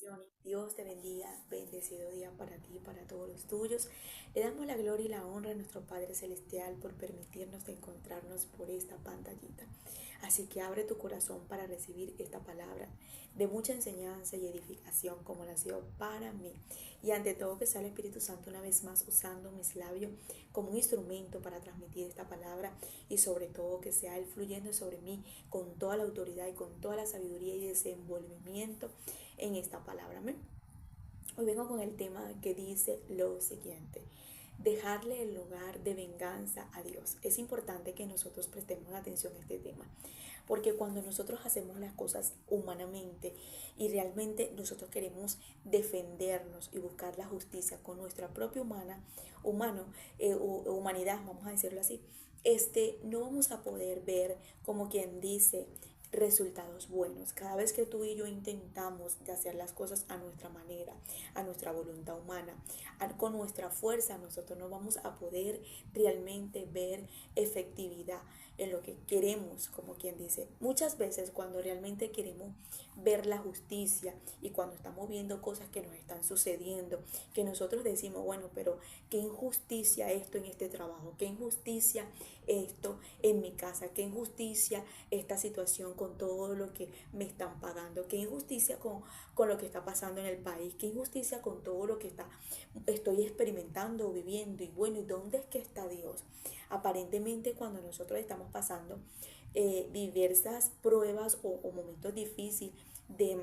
bendiciones. Dios te bendiga. Bendecido día para ti y para todos los tuyos. Le damos la gloria y la honra a nuestro Padre Celestial por permitirnos encontrarnos por esta pantallita. Así que abre tu corazón para recibir esta palabra de mucha enseñanza y edificación como la ha sido para mí. Y ante todo que sea el Espíritu Santo una vez más usando mis labios como un instrumento para transmitir esta palabra y sobre todo que sea Él fluyendo sobre mí con toda la autoridad y con toda la sabiduría y desenvolvimiento en esta palabra. Amén. Hoy vengo con el tema que dice lo siguiente: dejarle el lugar de venganza a Dios. Es importante que nosotros prestemos atención a este tema, porque cuando nosotros hacemos las cosas humanamente y realmente nosotros queremos defendernos y buscar la justicia con nuestra propia humanidad, vamos a decirlo así, no vamos a poder ver, como quien dice, resultados buenos. Cada vez que tú y yo intentamos de hacer las cosas a nuestra manera, a nuestra voluntad humana, con nuestra fuerza, nosotros no vamos a poder realmente ver efectividad en lo que queremos, como quien dice. Muchas veces cuando realmente queremos ver la justicia y cuando estamos viendo cosas que nos están sucediendo, que nosotros decimos, bueno, pero qué injusticia esto en este trabajo, qué injusticia esto en mi casa, qué injusticia esta situación con todo lo que me están pagando, qué injusticia con lo que está pasando en el país, qué injusticia con todo lo que estoy experimentando o viviendo. Y bueno, ¿y dónde es que está Dios? Aparentemente cuando nosotros estamos pasando diversas pruebas o momentos difíciles de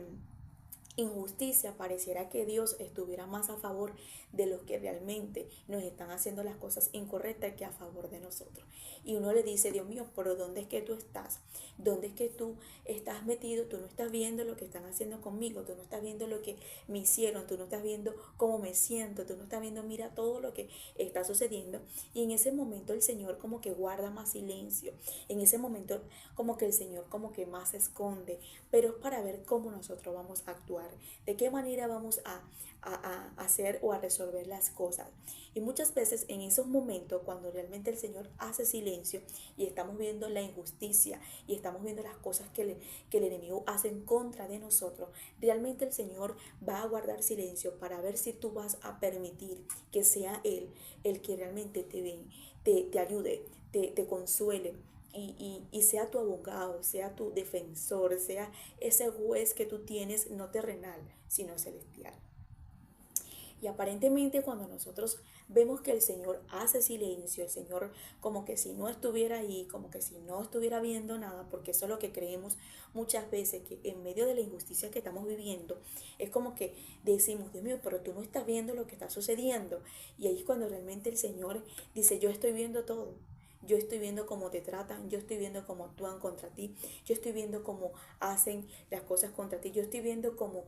injusticia, pareciera que Dios estuviera más a favor de los que realmente nos están haciendo las cosas incorrectas que a favor de nosotros. Y uno le dice, Dios mío, pero ¿dónde es que tú estás? ¿Dónde es que tú estás metido? Tú no estás viendo lo que están haciendo conmigo, tú no estás viendo lo que me hicieron, tú no estás viendo cómo me siento, tú no estás viendo, mira todo lo que está sucediendo. Y en ese momento el Señor como que guarda más silencio, en ese momento como que el Señor como que más se esconde, pero es para ver cómo nosotros vamos a actuar, de qué manera vamos a hacer o a resolver las cosas. Y muchas veces en esos momentos cuando realmente el Señor hace silencio y estamos viendo la injusticia y estamos viendo las cosas que el enemigo hace en contra de nosotros, realmente el Señor va a guardar silencio para ver si tú vas a permitir que sea Él el que realmente te ayude, te consuele, y sea tu abogado, sea tu defensor, sea ese juez que tú tienes, no terrenal, sino celestial. Y aparentemente cuando nosotros vemos que el Señor hace silencio, el Señor como que si no estuviera ahí, como que si no estuviera viendo nada, porque eso es lo que creemos muchas veces, que en medio de la injusticia que estamos viviendo, es como que decimos, Dios mío, pero tú no estás viendo lo que está sucediendo. Y ahí es cuando realmente el Señor dice, yo estoy viendo todo. Yo estoy viendo cómo te tratan, yo estoy viendo cómo actúan contra ti, yo estoy viendo cómo hacen las cosas contra ti, yo estoy viendo cómo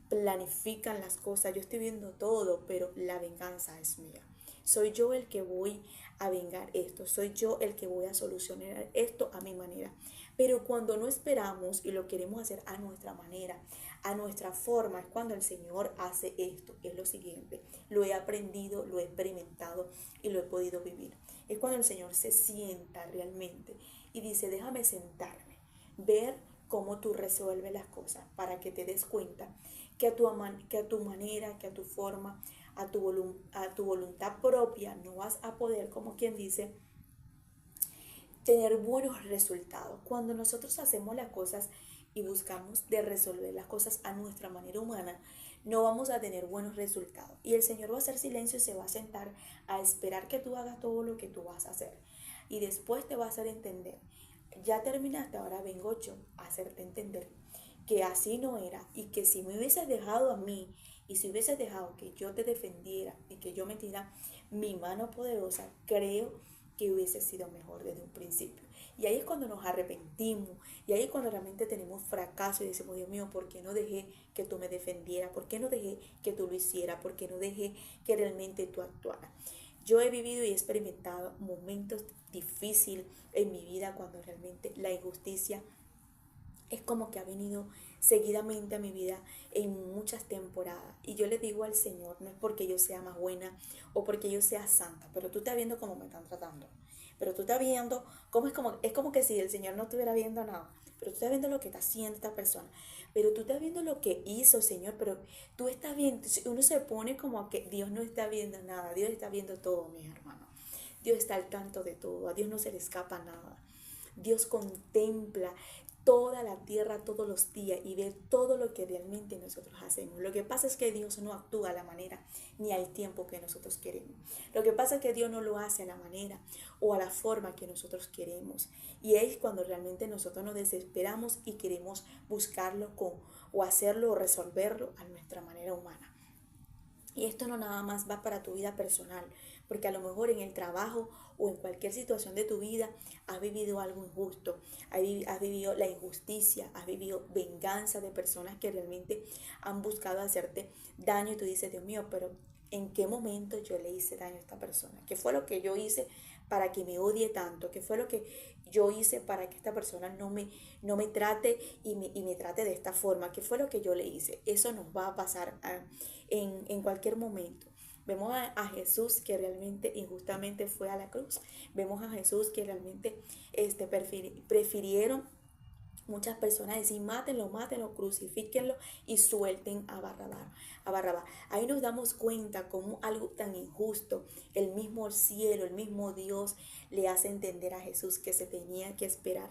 planifican las cosas, yo estoy viendo todo, pero la venganza es mía. Soy yo el que voy a vengar esto, soy yo el que voy a solucionar esto a mi manera. Pero cuando no esperamos y lo queremos hacer a nuestra manera, a nuestra forma, es cuando el Señor hace esto. Es lo siguiente, lo he aprendido, lo he experimentado y lo he podido vivir. Es cuando el Señor se sienta realmente y dice, déjame sentarme, ver cómo tú resuelves las cosas para que te des cuenta que que a tu manera, que a tu forma, a tu voluntad propia no vas a poder, como quien dice, tener buenos resultados. Cuando nosotros hacemos las cosas y buscamos de resolver las cosas a nuestra manera humana, no vamos a tener buenos resultados. Y el Señor va a hacer silencio y se va a sentar a esperar que tú hagas todo lo que tú vas a hacer. Y después te va a hacer entender, ya terminaste, ahora vengo yo a hacerte entender que así no era y que si me hubieses dejado a mí y si hubieses dejado que yo te defendiera y que yo metiera mi mano poderosa, creo que hubiese sido mejor desde un principio. Y ahí es cuando nos arrepentimos, y ahí es cuando realmente tenemos fracaso y decimos, Dios mío, ¿por qué no dejé que tú me defendieras? ¿Por qué no dejé que tú lo hicieras? ¿Por qué no dejé que realmente tú actuaras? Yo he vivido y he experimentado momentos difíciles en mi vida cuando realmente la injusticia es como que ha venido seguidamente a mi vida en muchas temporadas. Y yo le digo al Señor, no es porque yo sea más buena o porque yo sea santa, pero tú estás viendo cómo me están tratando. Pero tú estás viendo cómo es como que si el Señor no estuviera viendo nada. pero tú estás viendo lo que está haciendo esta persona, pero tú estás viendo lo que hizo, Señor, pero tú estás viendo, uno se pone como que Dios no está viendo nada, Dios está viendo todo, mis hermanos. Dios está al tanto de todo, a Dios no se le escapa nada. Dios contempla toda la tierra todos los días y ve todo lo que realmente nosotros hacemos. Lo que pasa es que Dios no actúa a la manera ni al tiempo que nosotros queremos. Lo que pasa es que Dios no lo hace a la manera o a la forma que nosotros queremos. Y es cuando realmente nosotros nos desesperamos y queremos buscarlo o hacerlo o resolverlo a nuestra manera humana. Y esto no nada más va para tu vida personal, porque a lo mejor en el trabajo o en cualquier situación de tu vida has vivido algo injusto, has vivido la injusticia, has vivido venganza de personas que realmente han buscado hacerte daño y tú dices, Dios mío, pero ¿en qué momento yo le hice daño a esta persona? ¿Qué fue lo que yo hice para que me odie tanto? ¿Qué fue lo que yo hice para que esta persona no me trate y me trate de esta forma? ¿Qué fue lo que yo le hice? Eso nos va a pasar en cualquier momento. Vemos a Jesús que realmente injustamente fue a la cruz. Vemos a Jesús que realmente prefirieron muchas personas decir, mátenlo, mátenlo, crucifíquenlo y suelten a Barrabás. Ahí nos damos cuenta cómo algo tan injusto, el mismo cielo, el mismo Dios le hace entender a Jesús que se tenía que esperar,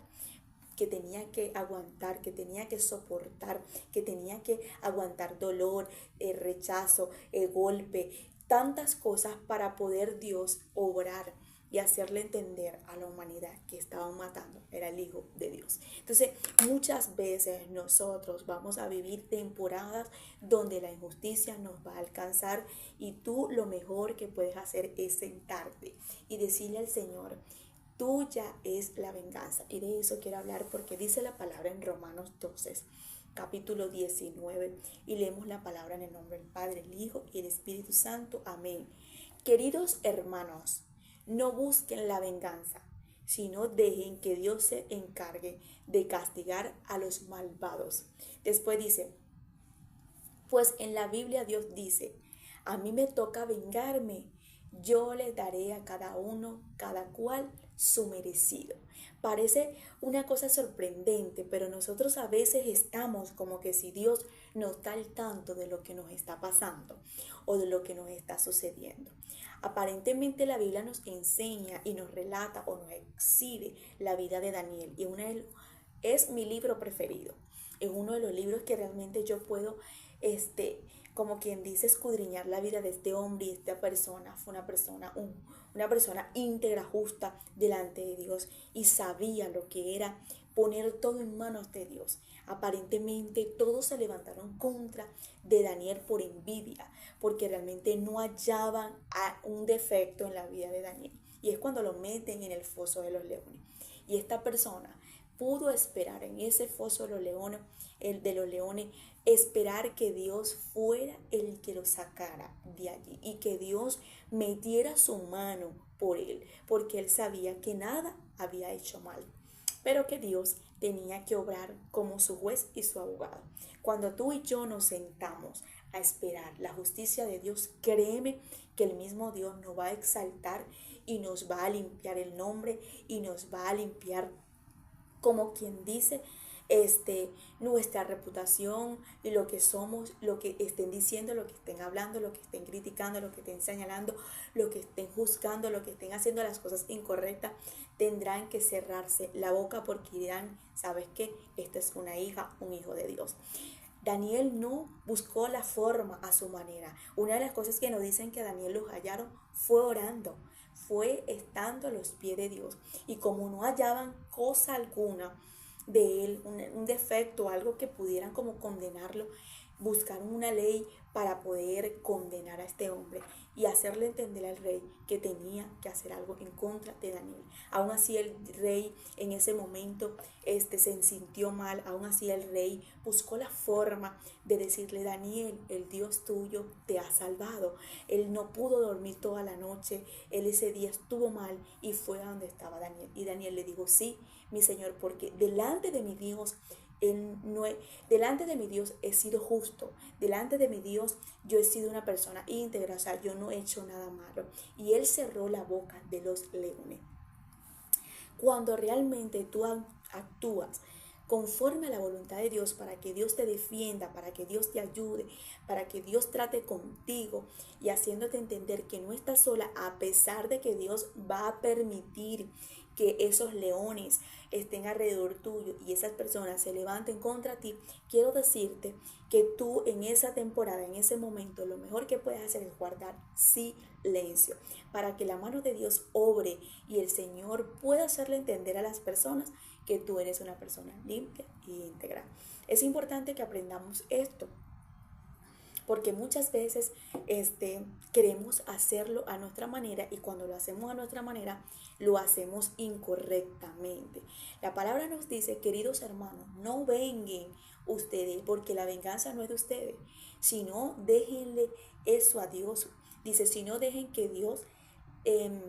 que tenía que aguantar, que tenía que soportar, que tenía que aguantar dolor, rechazo, golpe, tantas cosas para poder Dios obrar y hacerle entender a la humanidad que estaban matando era el Hijo de Dios. Entonces, muchas veces nosotros vamos a vivir temporadas donde la injusticia nos va a alcanzar y tú lo mejor que puedes hacer es sentarte y decirle al Señor, tuya es la venganza. Y de eso quiero hablar porque dice la palabra en Romanos 12, capítulo 19, y leemos la palabra en el nombre del Padre, el Hijo y el Espíritu Santo. Amén. Queridos hermanos, no busquen la venganza, sino dejen que Dios se encargue de castigar a los malvados. Después dice, pues en la Biblia Dios dice, a mí me toca vengarme, yo le daré a cada uno, cada cual, su merecido. Parece una cosa sorprendente, pero nosotros a veces estamos como que si Dios no está al tanto de lo que nos está pasando o de lo que nos está sucediendo. Aparentemente la Biblia nos enseña y nos relata o nos exhibe la vida de Daniel y es mi libro preferido. Es uno de los libros que realmente yo puedo como quien dice, escudriñar la vida de este hombre, y esta persona fue una persona íntegra, justa delante de Dios y sabía lo que era poner todo en manos de Dios. Aparentemente todos se levantaron contra de Daniel por envidia, porque realmente no hallaban un defecto en la vida de Daniel. Y es cuando lo meten en el foso de los leones. Y esta persona pudo esperar en ese foso de los leones, esperar que Dios fuera el que lo sacara de allí y que Dios metiera su mano por él, porque él sabía que nada había hecho mal, pero que Dios tenía que obrar como su juez y su abogado. Cuando tú y yo nos sentamos a esperar la justicia de Dios, créeme que el mismo Dios nos va a exaltar y nos va a limpiar el nombre y nos va a limpiar, como quien dice, nuestra reputación y lo que somos, lo que estén diciendo, lo que estén hablando, lo que estén criticando, lo que estén señalando, lo que estén juzgando, lo que estén haciendo las cosas incorrectas, tendrán que cerrarse la boca porque dirán, ¿sabes qué? Esta es una hija, un hijo de Dios. Daniel no buscó la forma a su manera. Una de las cosas que nos dicen que Daniel los hallaron fue orando, fue estando a los pies de Dios. Y como no hallaban cosa alguna de él, un defecto, algo que pudieran como condenarlo, buscaron una ley para poder condenar a este hombre y hacerle entender al rey que tenía que hacer algo en contra de Daniel. Aún así el rey en ese momento se sintió mal, aún así el rey buscó la forma de decirle, Daniel, el Dios tuyo te ha salvado. Él no pudo dormir toda la noche, él ese día estuvo mal y fue a donde estaba Daniel. Y Daniel le dijo, sí, mi Señor, porque delante de mi Dios delante de mi Dios he sido justo, delante de mi Dios yo he sido una persona íntegra, o sea, yo no he hecho nada malo. Y él cerró la boca de los leones. Cuando realmente tú actúas conforme a la voluntad de Dios, para que Dios te defienda, para que Dios te ayude, para que Dios trate contigo y haciéndote entender que no estás sola, a pesar de que Dios va a permitir que esos leones estén alrededor tuyo y esas personas se levanten contra ti. Quiero decirte que tú en esa temporada, en ese momento, lo mejor que puedes hacer es guardar silencio para que la mano de Dios obre y el Señor pueda hacerle entender a las personas que tú eres una persona limpia y íntegra. Es importante que aprendamos esto, porque muchas veces queremos hacerlo a nuestra manera y cuando lo hacemos a nuestra manera lo hacemos incorrectamente. La palabra nos dice, queridos hermanos, no venguen ustedes, porque la venganza no es de ustedes, sino déjenle eso a Dios. Dice, si no, dejen que Dios eh,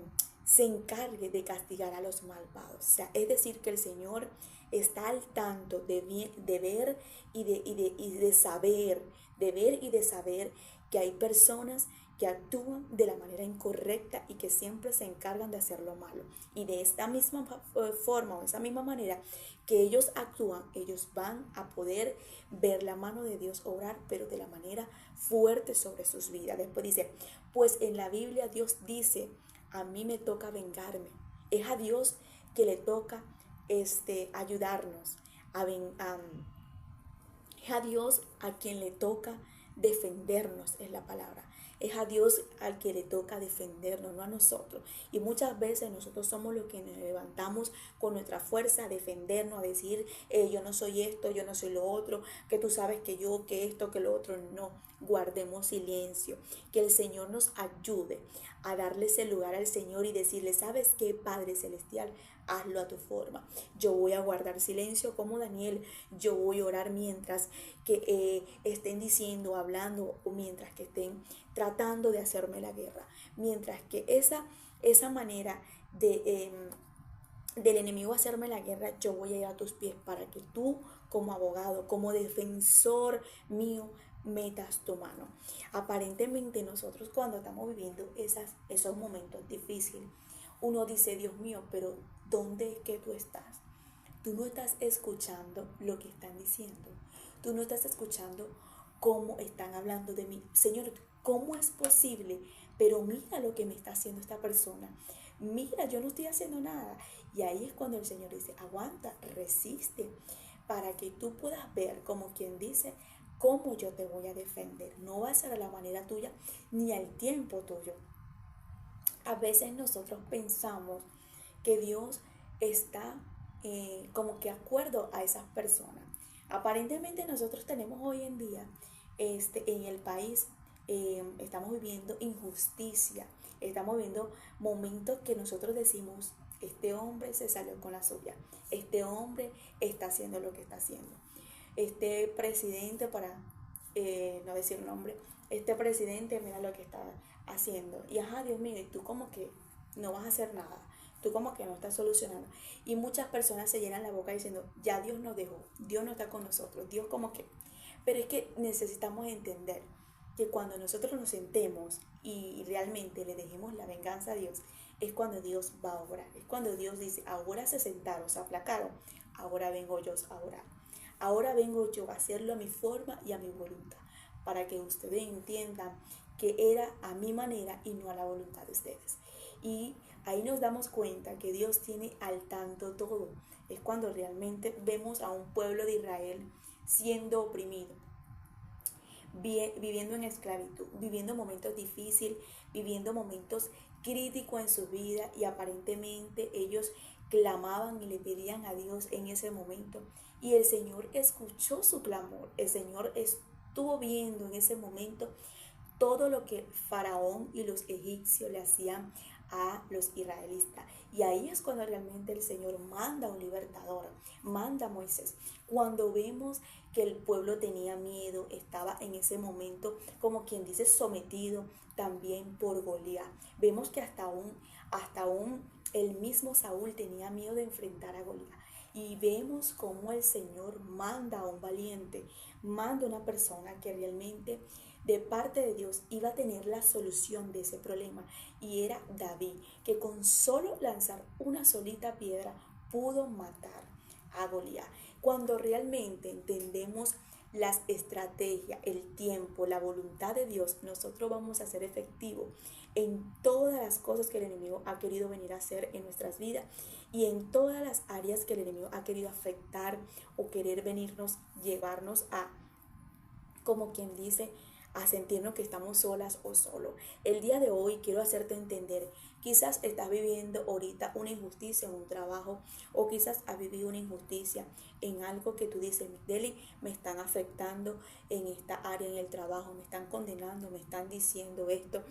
se encargue de castigar a los malvados. O sea, es decir, que el Señor está al tanto de ver y de saber, de ver y de saber que hay personas que actúan de la manera incorrecta y que siempre se encargan de hacer lo malo. Y de esta misma forma o de esa misma manera que ellos actúan, ellos van a poder ver la mano de Dios obrar, pero de la manera fuerte sobre sus vidas. Después dice, pues en la Biblia Dios dice, a mí me toca vengarme. Es a Dios que le toca ayudarnos. Es a Dios a quien le toca defendernos, es la palabra. Es a Dios al que le toca defendernos, no a nosotros. Y muchas veces nosotros somos los que nos levantamos con nuestra fuerza a defendernos, a decir, yo no soy esto, yo no soy lo otro, que tú sabes que yo, que esto, que lo otro. No, guardemos silencio. Que el Señor nos ayude a darle ese lugar al Señor y decirle, ¿sabes qué, Padre Celestial? Hazlo a tu forma. Yo voy a guardar silencio como Daniel. Yo voy a orar mientras que estén diciendo, hablando o mientras que estén tratando de hacerme la guerra. Mientras que esa manera del enemigo hacerme la guerra, yo voy a ir a tus pies para que tú como abogado, como defensor mío, metas tu mano. Aparentemente nosotros cuando estamos viviendo esos momentos difíciles, uno dice, Dios mío, pero ¿dónde es que tú estás? Tú no estás escuchando lo que están diciendo. Tú no estás escuchando cómo están hablando de mí. Señor, ¿cómo es posible? Pero mira lo que me está haciendo esta persona. Mira, yo no estoy haciendo nada. Y ahí es cuando el Señor dice, aguanta, resiste, para que tú puedas ver, como quien dice, cómo yo te voy a defender. No va a ser a la manera tuya ni al tiempo tuyo. A veces nosotros pensamos que Dios está como que acuerdo a esas personas. Aparentemente nosotros tenemos hoy en día en el país, estamos viviendo injusticia, estamos viviendo momentos que nosotros decimos, este hombre se salió con la suya, este hombre está haciendo lo que está haciendo, este presidente, para no decir nombre, este presidente mira lo que está haciendo. Y ajá, Dios mío, y tú como que no vas a hacer nada. Tú como que no estás solucionando. Y muchas personas se llenan la boca diciendo, ya Dios nos dejó, Dios no está con nosotros, Dios como que... Pero es que necesitamos entender que cuando nosotros nos sentemos y realmente le dejemos la venganza a Dios, es cuando Dios va a obrar. Es cuando Dios dice, ahora se sentaron, se aplacaron, ahora vengo yo a orar. Ahora vengo yo a hacerlo a mi forma y a mi voluntad, para que ustedes entiendan que era a mi manera y no a la voluntad de ustedes. Y ahí nos damos cuenta que Dios tiene al tanto todo. Es cuando realmente vemos a un pueblo de Israel siendo oprimido, viviendo en esclavitud, viviendo momentos difíciles, viviendo momentos críticos en su vida, y aparentemente ellos clamaban y le pedían a Dios en ese momento. Y el Señor escuchó su clamor. El Señor estuvo viendo en ese momento todo lo que Faraón y los egipcios le hacían a los israelitas. Y ahí es cuando realmente el Señor manda a un libertador, manda a Moisés. Cuando vemos que el pueblo tenía miedo, estaba en ese momento, como quien dice, sometido también por Goliat. Vemos que hasta aún el mismo Saúl tenía miedo de enfrentar a Goliat. Y vemos cómo el Señor manda a un valiente, manda a una persona que realmente de parte de Dios iba a tener la solución de ese problema, y era David, que con solo lanzar una solita piedra pudo matar a Goliat. Cuando realmente entendemos las estrategias, el tiempo, la voluntad de Dios, nosotros vamos a ser efectivos en todas las cosas que el enemigo ha querido venir a hacer en nuestras vidas y en todas las áreas que el enemigo ha querido afectar o querer venirnos, llevarnos a, como quien dice, a sentirnos que estamos solas o solo. El día de hoy quiero hacerte entender, quizás estás viviendo ahorita una injusticia en un trabajo o quizás has vivido una injusticia en algo que tú dices, Deli, me están afectando en esta área en el trabajo, me están condenando, me están diciendo esto.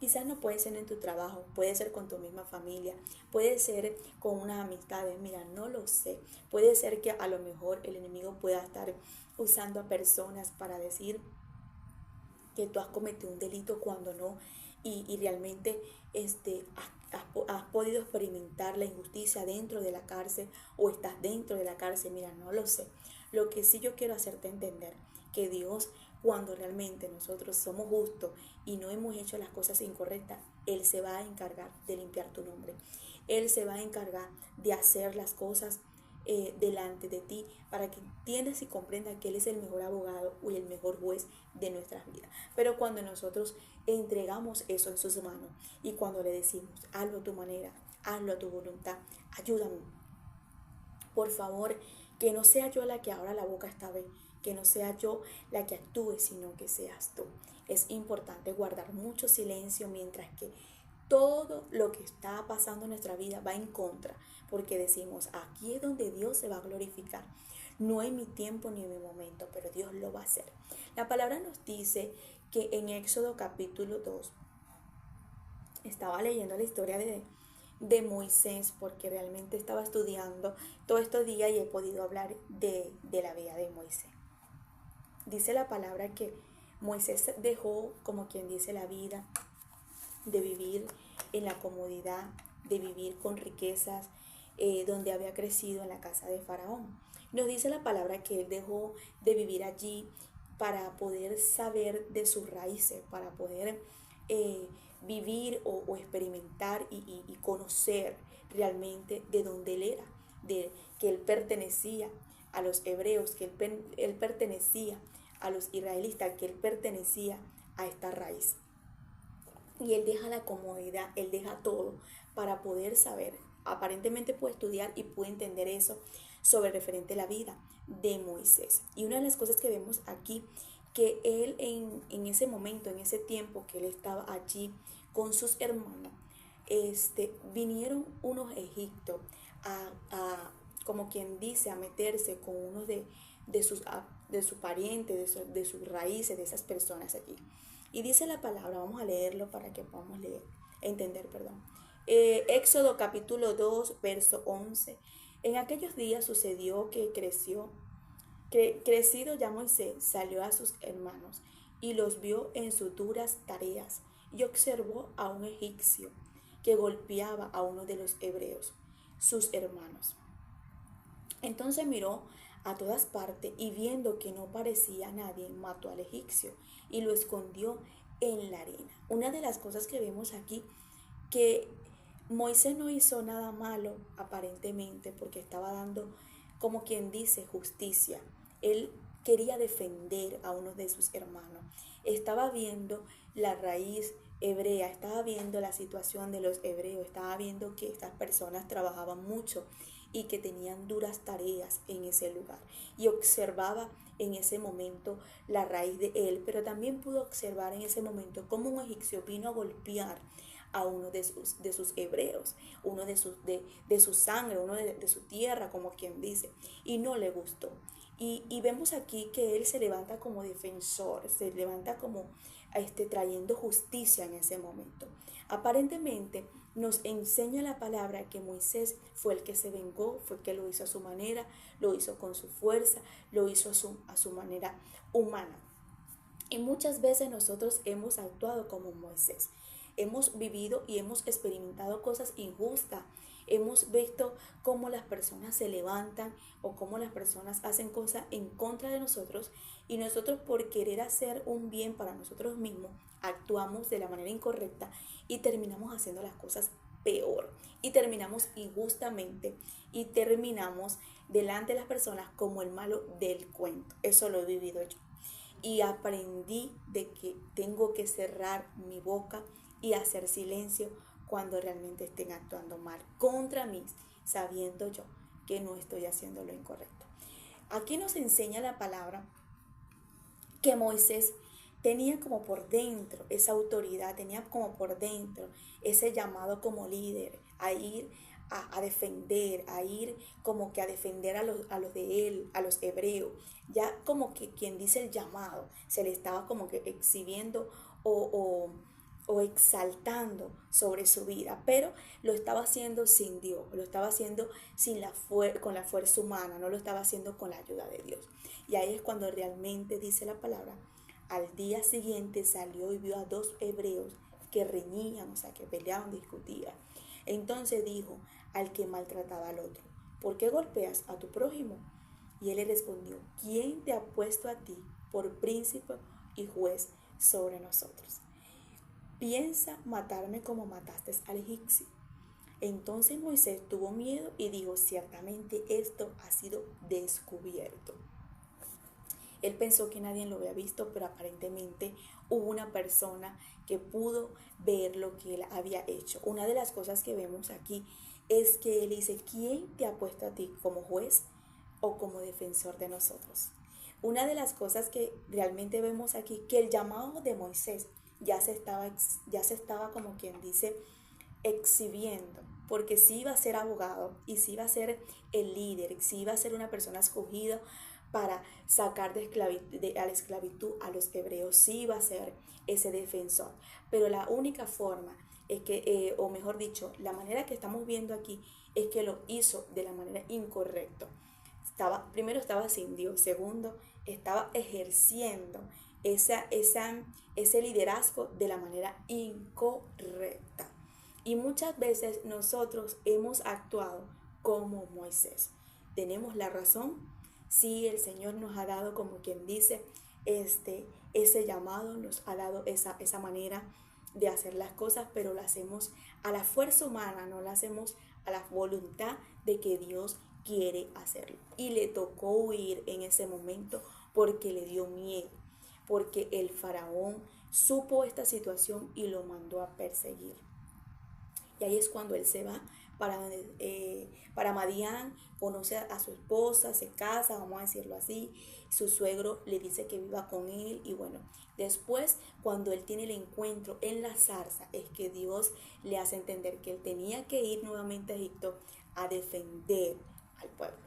Quizás no puede ser en tu trabajo, puede ser con tu misma familia, puede ser con unas amistades, mira, no lo sé. Puede ser que a lo mejor el enemigo pueda estar usando a personas para decir que tú has cometido un delito cuando no, y realmente has podido experimentar la injusticia dentro de la cárcel o estás dentro de la cárcel, mira, no lo sé. Lo que sí yo quiero hacerte entender, que Dios, cuando realmente nosotros somos justos y no hemos hecho las cosas incorrectas, Él se va a encargar de limpiar tu nombre. Él se va a encargar de hacer las cosas delante de ti para que entiendas y comprendas que Él es el mejor abogado y el mejor juez de nuestras vidas. Pero cuando nosotros entregamos eso en sus manos y cuando le decimos, hazlo a tu manera, hazlo a tu voluntad, ayúdame, por favor, que no sea yo la que abra la boca esta vez, que no sea yo la que actúe, sino que seas tú. Es importante guardar mucho silencio mientras que todo lo que está pasando en nuestra vida va en contra, porque decimos, aquí es donde Dios se va a glorificar. No en mi tiempo ni en mi momento, pero Dios lo va a hacer. La palabra nos dice que en Éxodo capítulo 2, estaba leyendo la historia de Moisés, porque realmente estaba estudiando todos estos días y he podido hablar de la vida de Moisés. Dice la palabra que Moisés dejó, como quien dice, la vida de vivir en la comodidad, de vivir con riquezas, donde había crecido en la casa de Faraón. Nos dice la palabra que él dejó de vivir allí para poder saber de sus raíces, para poder vivir o experimentar y conocer realmente de dónde él era, de que él pertenecía a los hebreos, que él pertenecía a los israelitas, que él pertenecía a esta raíz. Y él deja la comodidad, él deja todo para poder saber. Aparentemente puede estudiar y puede entender eso sobre referente a la vida de Moisés. Y una de las cosas que vemos aquí, que él en ese momento, en ese tiempo que él estaba allí con sus hermanos, vinieron unos egipcios como quien dice, a meterse con uno de sus parientes, de sus raíces, de esas personas allí. Y dice la palabra, vamos a leerlo para que podamos entender, perdón. Éxodo capítulo 2, verso 11. En aquellos días sucedió que crecido ya Moisés salió a sus hermanos y los vio en sus duras tareas y observó a un egipcio que golpeaba a uno de los hebreos, sus hermanos. Entonces miró a todas partes y viendo que no parecía nadie, mató al egipcio y lo escondió en la arena. Una de las cosas que vemos aquí, que Moisés no hizo nada malo aparentemente porque estaba dando, como quien dice, justicia. Él quería defender a uno de sus hermanos. Estaba viendo la raíz hebrea, estaba viendo la situación de los hebreos, estaba viendo que estas personas trabajaban mucho y que tenían duras tareas en ese lugar. Y observaba en ese momento la raíz de él, pero también pudo observar en ese momento cómo un egipcio vino a golpear a uno de sus hebreos, uno de su sangre, uno de su tierra, como quien dice, y no le gustó. Y vemos aquí que él se levanta como defensor, se levanta como trayendo justicia en ese momento. Aparentemente nos enseña la palabra que Moisés fue el que se vengó, fue el que lo hizo a su manera, lo hizo con su fuerza, lo hizo a su manera humana. Y muchas veces nosotros hemos actuado como Moisés. Hemos vivido y hemos experimentado cosas injustas. Hemos visto cómo las personas se levantan o cómo las personas hacen cosas en contra de nosotros y nosotros por querer hacer un bien para nosotros mismos actuamos de la manera incorrecta y terminamos haciendo las cosas peor. Y terminamos injustamente y terminamos delante de las personas como el malo del cuento. Eso lo he vivido yo. Y aprendí de que tengo que cerrar mi boca y hacer silencio cuando realmente estén actuando mal contra mí, sabiendo yo que no estoy haciendo lo incorrecto. Aquí nos enseña la palabra que Moisés tenía como por dentro esa autoridad, tenía como por dentro ese llamado como líder a ir a defender, a ir como que a defender a los de él, a los hebreos. Ya como que quien dice el llamado, se le estaba como que exhibiendo o exaltando sobre su vida, pero lo estaba haciendo sin Dios, lo estaba haciendo con la fuerza humana, no lo estaba haciendo con la ayuda de Dios. Y ahí es cuando realmente dice la palabra, al día siguiente salió y vio a dos hebreos que reñían, o sea, que peleaban, discutían. Entonces dijo al que maltrataba al otro, ¿por qué golpeas a tu prójimo? Y él le respondió, ¿quién te ha puesto a ti por príncipe y juez sobre nosotros? Piensa matarme como mataste al egipcio. Entonces Moisés tuvo miedo y dijo, ciertamente esto ha sido descubierto. Él pensó que nadie lo había visto, pero aparentemente hubo una persona que pudo ver lo que él había hecho. Una de las cosas que vemos aquí es que él dice, ¿quién te ha puesto a ti como juez o como defensor de nosotros? Una de las cosas que realmente vemos aquí, que el llamado de Moisés ya se estaba como quien dice, exhibiendo, porque si iba a ser abogado y si iba a ser el líder, si iba a ser una persona escogida para sacar a la esclavitud a los hebreos, sí iba a ser ese defensor. Pero la única forma es que, o mejor dicho, la manera que estamos viendo aquí es que lo hizo de la manera incorrecta. Primero estaba sin Dios, segundo estaba ejerciendo ese liderazgo de la manera incorrecta. Y muchas veces nosotros hemos actuado como Moisés. ¿Tenemos la razón? Sí, el Señor nos ha dado, como quien dice, ese llamado, nos ha dado esa manera de hacer las cosas, pero lo hacemos a la fuerza humana, no lo hacemos a la voluntad de que Dios quiere hacerlo. Y le tocó huir en ese momento porque le dio miedo, porque el faraón supo esta situación y lo mandó a perseguir. Y ahí es cuando él se va para Madián, conoce a su esposa, se casa, vamos a decirlo así. Su suegro le dice que viva con él. Y bueno, después cuando él tiene el encuentro en la zarza, es que Dios le hace entender que él tenía que ir nuevamente a Egipto a defender al pueblo.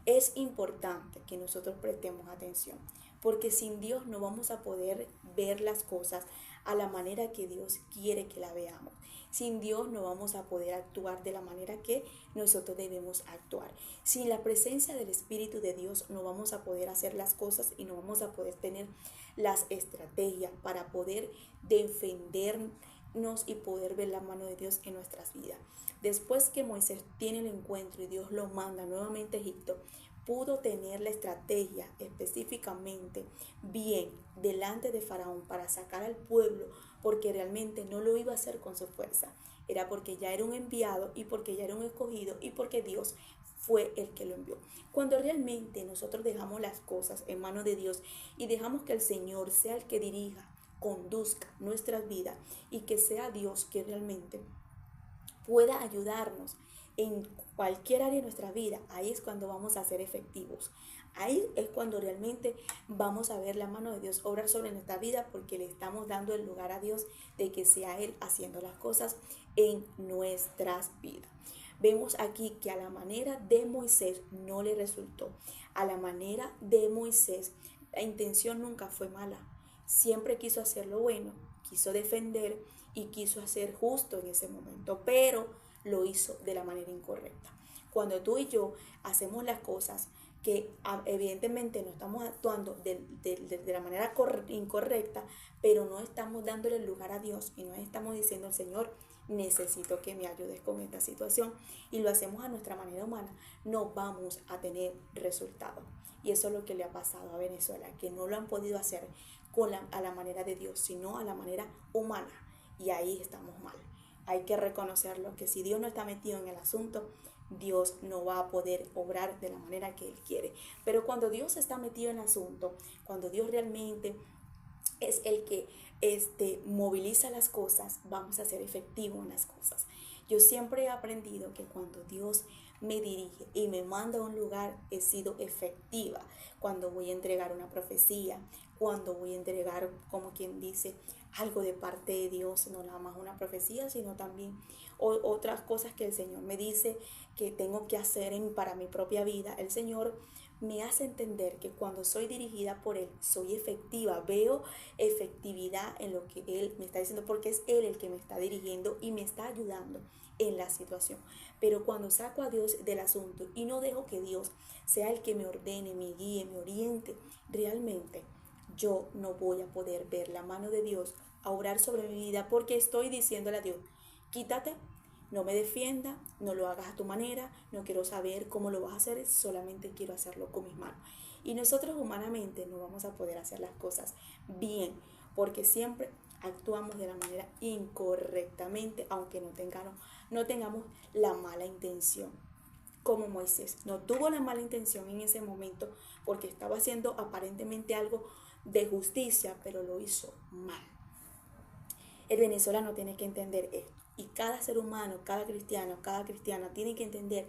Es importante que nosotros prestemos atención, porque sin Dios no vamos a poder ver las cosas a la manera que Dios quiere que la veamos. Sin Dios no vamos a poder actuar de la manera que nosotros debemos actuar. Sin la presencia del Espíritu de Dios no vamos a poder hacer las cosas y no vamos a poder tener las estrategias para poder defendernos y poder ver la mano de Dios en nuestras vidas. Después que Moisés tiene el encuentro y Dios lo manda nuevamente a Egipto, pudo tener la estrategia específicamente bien delante de Faraón para sacar al pueblo, porque realmente no lo iba a hacer con su fuerza. Era porque ya era un enviado y porque ya era un escogido y porque Dios fue el que lo envió. Cuando realmente nosotros dejamos las cosas en manos de Dios y dejamos que el Señor sea el que dirija, conduzca nuestras vidas y que sea Dios que realmente pueda ayudarnos en cualquier área de nuestra vida, ahí es cuando vamos a ser efectivos. Ahí es cuando realmente vamos a ver la mano de Dios obrar sobre nuestra vida, porque le estamos dando el lugar a Dios de que sea Él haciendo las cosas en nuestras vidas. Vemos aquí que a la manera de Moisés no le resultó. A la manera de Moisés, la intención nunca fue mala. Siempre quiso hacer lo bueno, quiso defender y quiso hacer justo en ese momento, pero lo hizo de la manera incorrecta. Cuando tú y yo hacemos las cosas que evidentemente no estamos actuando de la manera incorrecta, pero no estamos dándole el lugar a Dios y no estamos diciendo al Señor, necesito que me ayudes con esta situación, y lo hacemos a nuestra manera humana, no vamos a tener resultados. Y eso es lo que le ha pasado a Venezuela, que no lo han podido hacer a la manera de Dios, sino a la manera humana. Y ahí estamos mal. hay que reconocerlo, que si Dios no está metido en el asunto, Dios no va a poder obrar de la manera que Él quiere. Pero cuando Dios está metido en el asunto, cuando Dios realmente es el que moviliza las cosas, vamos a ser efectivos en las cosas. Yo siempre he aprendido que cuando Dios me dirige y me manda a un lugar, he sido efectiva. Cuando voy a entregar una profecía, cuando voy a entregar, como quien dice, algo de parte de Dios, no nada más una profecía, sino también otras cosas que el Señor me dice que tengo que hacer para mi propia vida. El Señor me hace entender que cuando soy dirigida por Él, soy efectiva, veo efectividad en lo que Él me está diciendo, porque es Él el que me está dirigiendo y me está ayudando en la situación. Pero cuando saco a Dios del asunto y no dejo que Dios sea el que me ordene, me guíe, me oriente, realmente yo no voy a poder ver la mano de Dios a obrar sobre mi vida, porque estoy diciéndole a Dios, quítate, no me defienda, no lo hagas a tu manera, no quiero saber cómo lo vas a hacer, solamente quiero hacerlo con mis manos. Y nosotros humanamente no vamos a poder hacer las cosas bien, porque siempre actuamos de la manera incorrectamente, aunque no tengamos la mala intención. Como Moisés no tuvo la mala intención en ese momento, porque estaba haciendo aparentemente algo de justicia, pero lo hizo mal. El venezolano tiene que entender esto. Y cada ser humano, cada cristiano, cada cristiana tiene que entender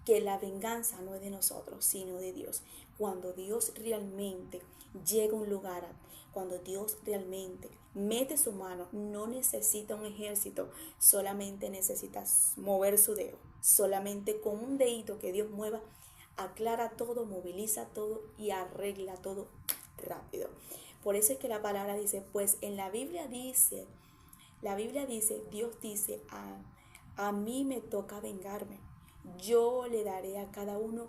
que la venganza no es de nosotros, sino de Dios. Cuando Dios realmente llega a un lugar, cuando Dios realmente mete su mano, no necesita un ejército, solamente necesita mover su dedo. Solamente con un dedito que Dios mueva, aclara todo, moviliza todo y arregla todo rápido. Por eso es que la palabra dice, pues en la Biblia dice, Dios dice, a mí me toca vengarme. Yo le daré a cada uno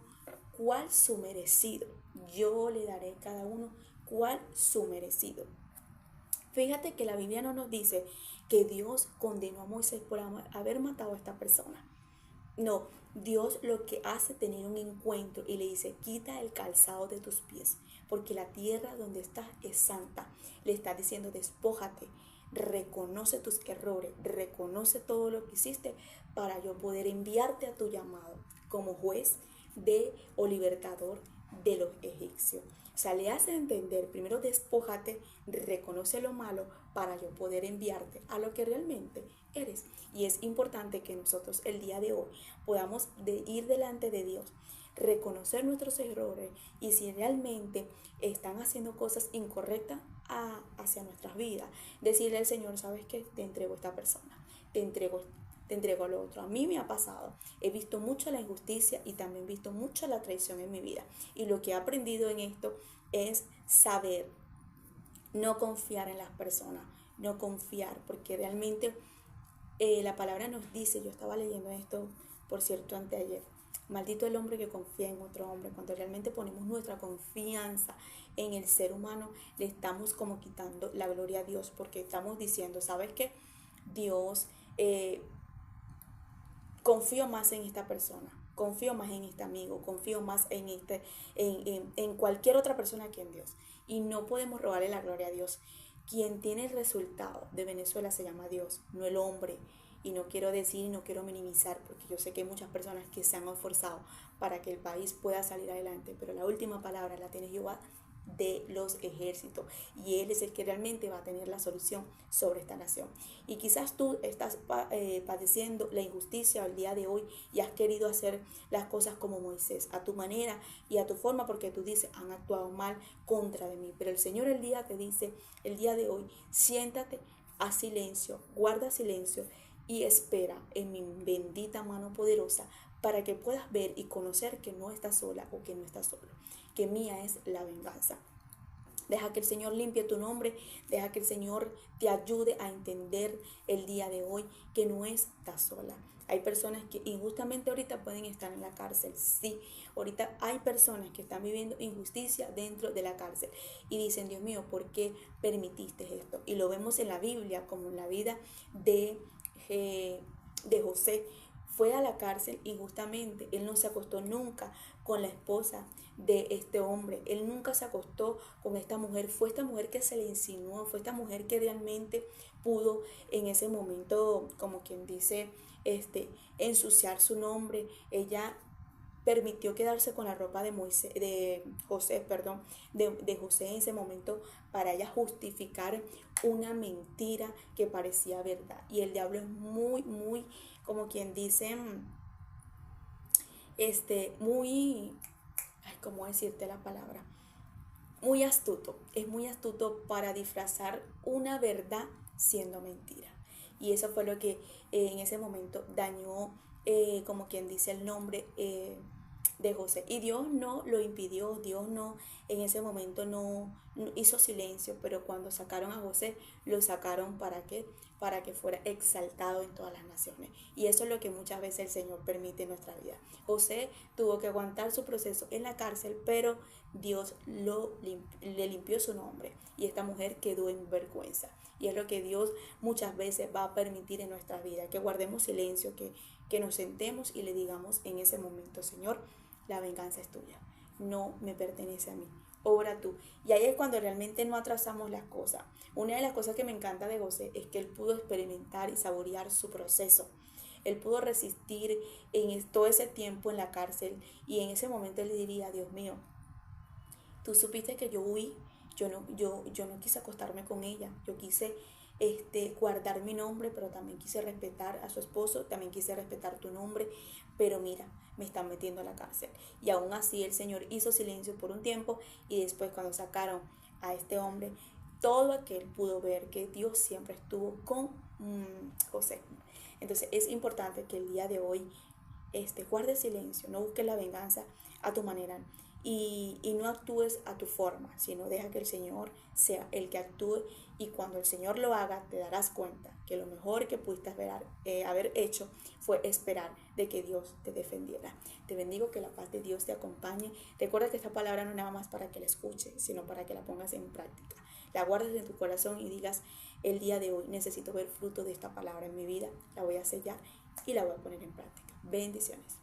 cuál su merecido. Yo le daré a cada uno cuál su merecido. Fíjate que la Biblia no nos dice que Dios condenó a Moisés por haber matado a esta persona. No, Dios lo que hace es tener un encuentro y le dice, quita el calzado de tus pies, porque la tierra donde estás es santa. Le está diciendo, despójate, reconoce tus errores, reconoce todo lo que hiciste para yo poder enviarte a tu llamado como juez o libertador de los egipcios. O sea, le hace entender, primero despójate, reconoce lo malo para yo poder enviarte a lo que realmente eres. Y es importante que nosotros el día de hoy podamos ir delante de Dios, reconocer nuestros errores y si realmente están haciendo cosas incorrectas hacia nuestras vidas, decirle al Señor, ¿sabes qué? Te entrego a esta persona, te entrego lo otro. A mí me ha pasado, he visto mucho la injusticia y también he visto mucho la traición en mi vida. Y lo que he aprendido en esto es saber no confiar en las personas, no confiar, porque realmente la palabra nos dice, yo estaba leyendo esto, por cierto, anteayer, maldito el hombre que confía en otro hombre. Cuando realmente ponemos nuestra confianza en el ser humano, le estamos como quitando la gloria a Dios, porque estamos diciendo, ¿sabes qué? Dios, confío más en esta persona, confío más en este amigo, confío más en cualquier otra persona que en Dios. Y no podemos robarle la gloria a Dios. Quien tiene el resultado de Venezuela se llama Dios, no el hombre. Y no quiero decir, no quiero minimizar, porque yo sé que hay muchas personas que se han esforzado para que el país pueda salir adelante, pero la última palabra la tiene Jehová de los ejércitos, y Él es el que realmente va a tener la solución sobre esta nación. Y quizás tú estás padeciendo la injusticia el día de hoy y has querido hacer las cosas como Moisés, a tu manera y a tu forma, porque tú dices, han actuado mal contra de mí. Pero el Señor el día te dice, el día de hoy, siéntate, haz silencio, guarda silencio y espera en mi bendita mano poderosa para que puedas ver y conocer que no estás sola o que no estás solo, que mía es la venganza. Deja que el Señor limpie tu nombre, deja que el Señor te ayude a entender el día de hoy que no estás sola. Hay personas que injustamente ahorita pueden estar en la cárcel, sí. Ahorita hay personas que están viviendo injusticia dentro de la cárcel y dicen, Dios mío, ¿por qué permitiste esto? Y lo vemos en la Biblia como en la vida de José. fue a la cárcel injustamente. Él no se acostó nunca con la esposa de este hombre. Él nunca se acostó con esta mujer. Fue esta mujer que se le insinuó, fue esta mujer que realmente pudo en ese momento, como quien dice, ensuciar su nombre. Ella permitió quedarse con la ropa de de José en ese momento para ella justificar una mentira que parecía verdad. Y el diablo es muy, como quien dice, muy, ay, ¿cómo decirte la palabra? Muy astuto, es muy astuto para disfrazar una verdad siendo mentira. Y eso fue lo que en ese momento dañó, como quien dice, el nombre de José. Y Dios no lo impidió, Dios no, en ese momento no hizo silencio, pero cuando sacaron a José, lo sacaron ¿para qué? Para que fuera exaltado en todas las naciones. Y eso es lo que muchas veces el Señor permite en nuestra vida. José tuvo que aguantar su proceso en la cárcel, pero Dios le limpió su nombre y esta mujer quedó en vergüenza. Y es lo que Dios muchas veces va a permitir en nuestra vida, que guardemos silencio, que nos sentemos y le digamos en ese momento: Señor, la venganza es tuya, no me pertenece a mí, obra tú. Y ahí es cuando realmente no atrasamos las cosas. Una de las cosas que me encanta de José es que él pudo experimentar y saborear su proceso. Él pudo resistir en todo ese tiempo en la cárcel, y en ese momento él le diría: Dios mío, tú supiste que yo huí, yo no quise acostarme con ella, yo quise guardar mi nombre, pero también quise respetar a su esposo, también quise respetar tu nombre, pero mira, me están metiendo a la cárcel. Y aún así el Señor hizo silencio por un tiempo, y después cuando sacaron a este hombre, todo aquel pudo ver que Dios siempre estuvo con José. Entonces es importante que el día de hoy guarde silencio, no busques la venganza a tu manera, y no actúes a tu forma, sino deja que el Señor sea el que actúe, y cuando el Señor lo haga te darás cuenta que lo mejor que pudiste haber hecho fue esperar de que Dios te defendiera. Te bendigo, que la paz de Dios te acompañe. Recuerda que esta palabra no es nada más para que la escuches, sino para que la pongas en práctica. La guardes en tu corazón y digas: el día de hoy necesito ver fruto de esta palabra en mi vida, la voy a sellar y la voy a poner en práctica. Bendiciones.